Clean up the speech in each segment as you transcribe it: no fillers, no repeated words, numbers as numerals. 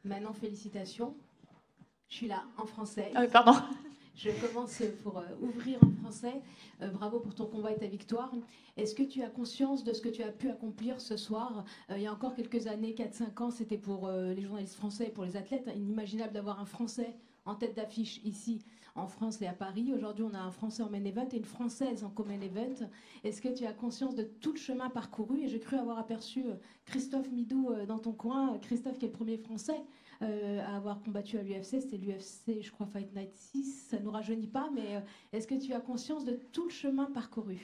Manon, félicitations. Je suis là, en français. Ah, pardon. Je commence pour ouvrir en français. Bravo pour ton combat et ta victoire. Est-ce que tu as conscience de ce que tu as pu accomplir ce soir? Il y a encore quelques années, 4-5 ans, c'était pour les journalistes français et pour les athlètes inimaginable d'avoir un Français en tête d'affiche ici en France et à Paris. Aujourd'hui, on a un Français en main event et une Française en co-main event. Est-ce que tu as conscience de tout le chemin parcouru? Et j'ai cru avoir aperçu Christophe Midou dans ton coin. Christophe qui est le premier Français à avoir combattu à l'UFC, c'était l'UFC, je crois, Fight Night 6, ça ne nous rajeunit pas, mais est-ce que tu as conscience de tout le chemin parcouru?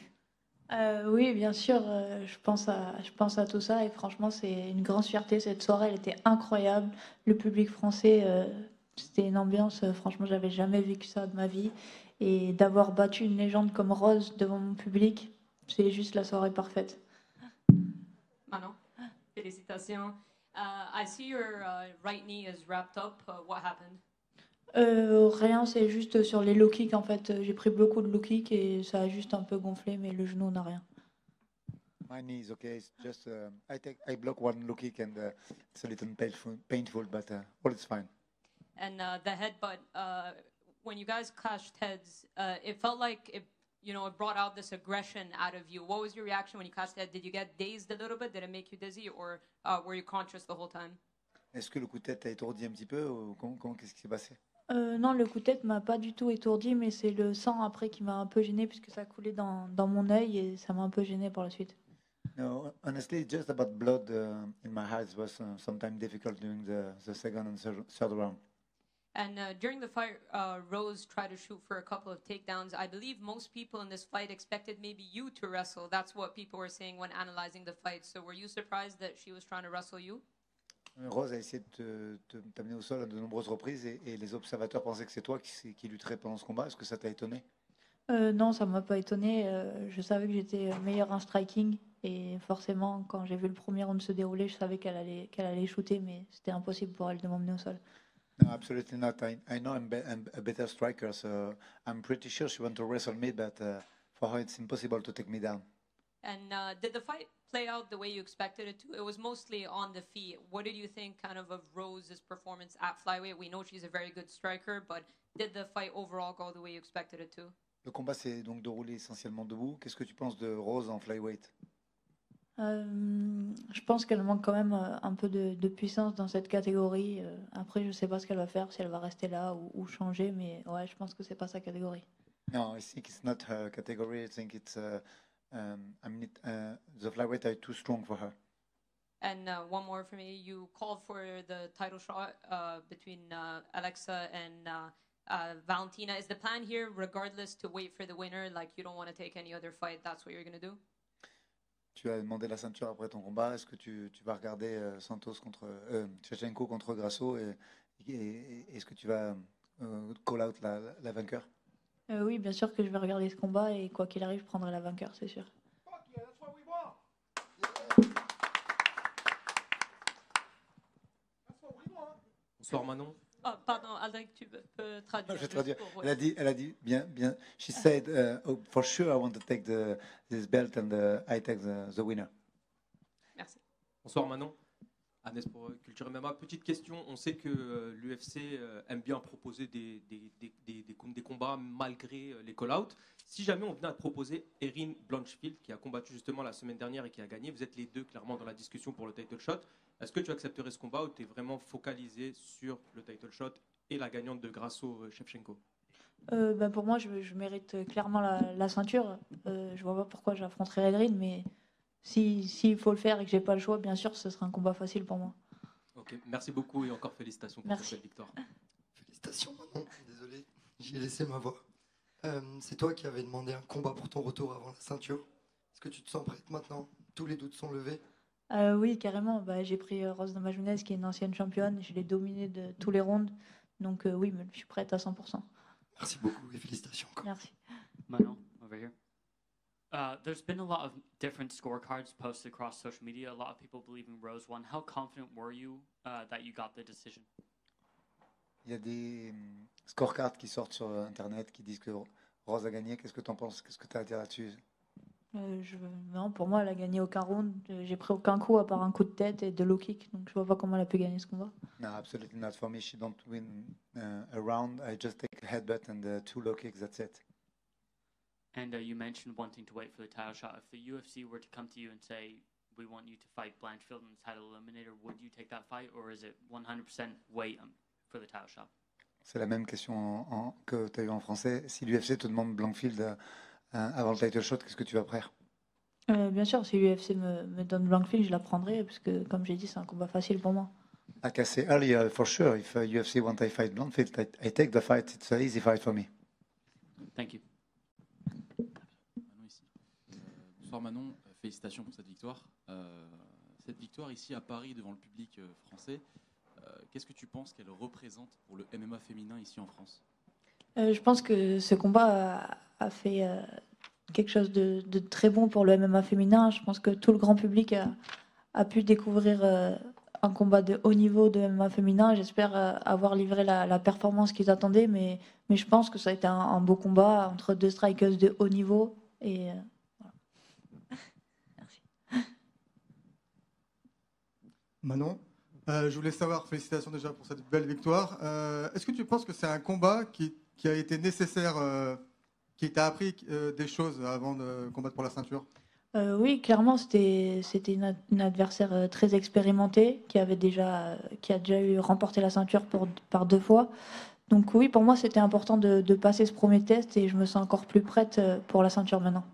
Oui, bien sûr, je pense à tout ça et franchement, c'est une grande fierté. Cette soirée, elle était incroyable. Le public français, c'était une ambiance, franchement, j'avais jamais vécu ça de ma vie. Et d'avoir battu une légende comme Rose devant mon public, c'est juste la soirée parfaite. Manon, félicitations. I see your right knee is wrapped up. What happened? Rien, c'est juste sur les low kicks en fait. J'ai pris beaucoup de low kicks et ça a juste un peu gonflé, mais le genou n'a rien. My knee is okay. It's just I block one low kick and it's a little painful, but all is fine. And the headbutt, when you guys clashed heads, it felt like it brought out this aggression out of you. What was your reaction when you clashed heads? Did you get dazed a little bit? Did it make you dizzy, or were you conscious the whole time? Est-ce que le coup de tête t'a étourdi un petit peu ou qu'est-ce qui s'est passé? Non, le coup de tête m'a pas du tout étourdi, mais c'est le sang après qui m'a un peu gêné puisque ça coulait dans mon œil et ça m'a un peu gêné par la suite. No, honestly, just about blood in my eyes was sometimes difficult during the second and third round. And during the fight, Rose tried to shoot for a couple of takedowns. I believe most people in this fight expected maybe you to wrestle. That's what people were saying when analyzing the fight. So were you surprised that she was trying to wrestle you? Rose a essayé de t'amener au sol à de nombreuses reprises et les observateurs pensaient que c'est toi qui lutterais pendant ce combat. Est-ce que ça t'a étonné? Non, ça m'a pas étonné. Je savais que j'étais meilleure en striking et forcément, quand j'ai vu le premier round se dérouler, je savais qu'elle allait shooter, mais c'était impossible pour elle de m'emmener au sol. No, absolutely not. I know I'm a better striker, so I'm pretty sure she want to wrestle me, but for her it's impossible to take me down. And did the fight play out the way you expected it to? It was mostly on the feet. What did you think kind of Rose's performance at flyweight? We know she's a very good striker, but did the fight overall go the way you expected it to? Le combat s'est donc déroulé essentiellement debout. Qu'est-ce que tu penses de Rose en flyweight? Je pense qu'elle manque quand même un peu de puissance dans cette catégorie. Après, je sais pas ce qu'elle va faire, si elle va rester là ou changer, mais ouais, je pense que c'est pas sa catégorie. No, I think it's not her category. I think it's the flyweight are too strong for her. And one more for me. You called for the title shot between Alexa and Valentina. Is the plan here, regardless, to wait for the winner? Like you don't want to take any other fight. That's what you're gonna do? Tu as demandé la ceinture après ton combat. Est-ce que tu vas regarder Santos contre Shevchenko contre Grasso et est-ce que tu vas call out la vainqueur? Oui, bien sûr que je vais regarder ce combat et quoi qu'il arrive, je prendrai la vainqueur, c'est sûr. Bonsoir Manon. Oh, pardon, Aldric, tu peux traduire. Je vais traduire. Pour, oui. Elle a dit bien. She said, for sure I want to take this belt and I take the winner. Merci. Bonsoir Manon. Agnès pour Culture MMA. Petite question, on sait que l'UFC aime bien proposer des combats malgré les call-outs. Si jamais on venait à te proposer Erin Blanchfield, qui a combattu justement la semaine dernière et qui a gagné, vous êtes les deux clairement dans la discussion pour le title shot. Est-ce que tu accepterais ce combat ou tu es vraiment focalisé sur le title shot et la gagnante de Grasso-Shevchenko? Pour moi, je mérite clairement la ceinture. Je vois pas pourquoi j'affronterais Erin, mais s'il faut le faire et que j'ai pas le choix, bien sûr, ce sera un combat facile pour moi. Ok, merci beaucoup et encore félicitations pour cette victoire. Félicitations Manon, désolé, j'ai laissé ma voix. C'est toi qui avais demandé un combat pour ton retour avant la ceinture. Est-ce que tu te sens prête maintenant? Tous les doutes sont levés? Oui, carrément. J'ai pris Rose Namajunas, qui est une ancienne championne. Je l'ai dominée de tous les rounds. Donc oui, je suis prête à 100%. Merci beaucoup et félicitations encore. Merci. Manon, over here. There's been a lot of different scorecards posted across social media. A lot of people believing Rose won. How confident were you that you got the decision? Il y a des scorecards qui sortent sur Internet qui disent que Rose a gagné. Qu'est-ce que tu en penses? Qu'est-ce que tu as à dire là-dessus? Non, pour moi, elle a gagné aucun round. J'ai pris aucun coup à part un coup de tête et de low kick. Donc je vois pas comment elle a pu gagner ce combat. No, absolutely not for me. She don't win a round. I just take a headbutt and 2 low kicks. That's it. And you mentioned wanting to wait for the title shot. If the UFC were to come to you and say, we want you to fight Blanchfield in the title eliminator, would you take that fight, or is it 100% wait for the title shot? C'est la même question que tu as eu en français. Si l'UFC te demande Blankfield avant le title shot, qu'est-ce que tu vas faire? Bien sûr, si l'UFC me donne Blankfield, je la prendrai, parce que, comme j'ai dit, c'est un combat facile pour moi. Like I say earlier, for sure, if UFC want I fight Blankfield, I take the fight. It's an easy fight for me. Thank you. Manon ici. Bonsoir Manon, félicitations pour cette victoire. Cette victoire ici à Paris devant le public français, qu'est-ce que tu penses qu'elle représente pour le MMA féminin ici en France? Je pense que ce combat a fait quelque chose de très bon pour le MMA féminin. Je pense que tout le grand public a pu découvrir un combat de haut niveau de MMA féminin. J'espère avoir livré la performance qu'ils attendaient, mais je pense que ça a été un beau combat entre 2 strikers de haut niveau. Et voilà. Merci. Manon, je voulais savoir, félicitations déjà pour cette belle victoire. Est-ce que tu penses que c'est un combat qui a été nécessaire, qui t'a appris des choses avant de combattre pour la ceinture? Oui, clairement, c'était une adversaire très expérimentée qui a déjà remporté la ceinture par 2 fois. Donc oui, pour moi, c'était important de passer ce premier test et je me sens encore plus prête pour la ceinture maintenant.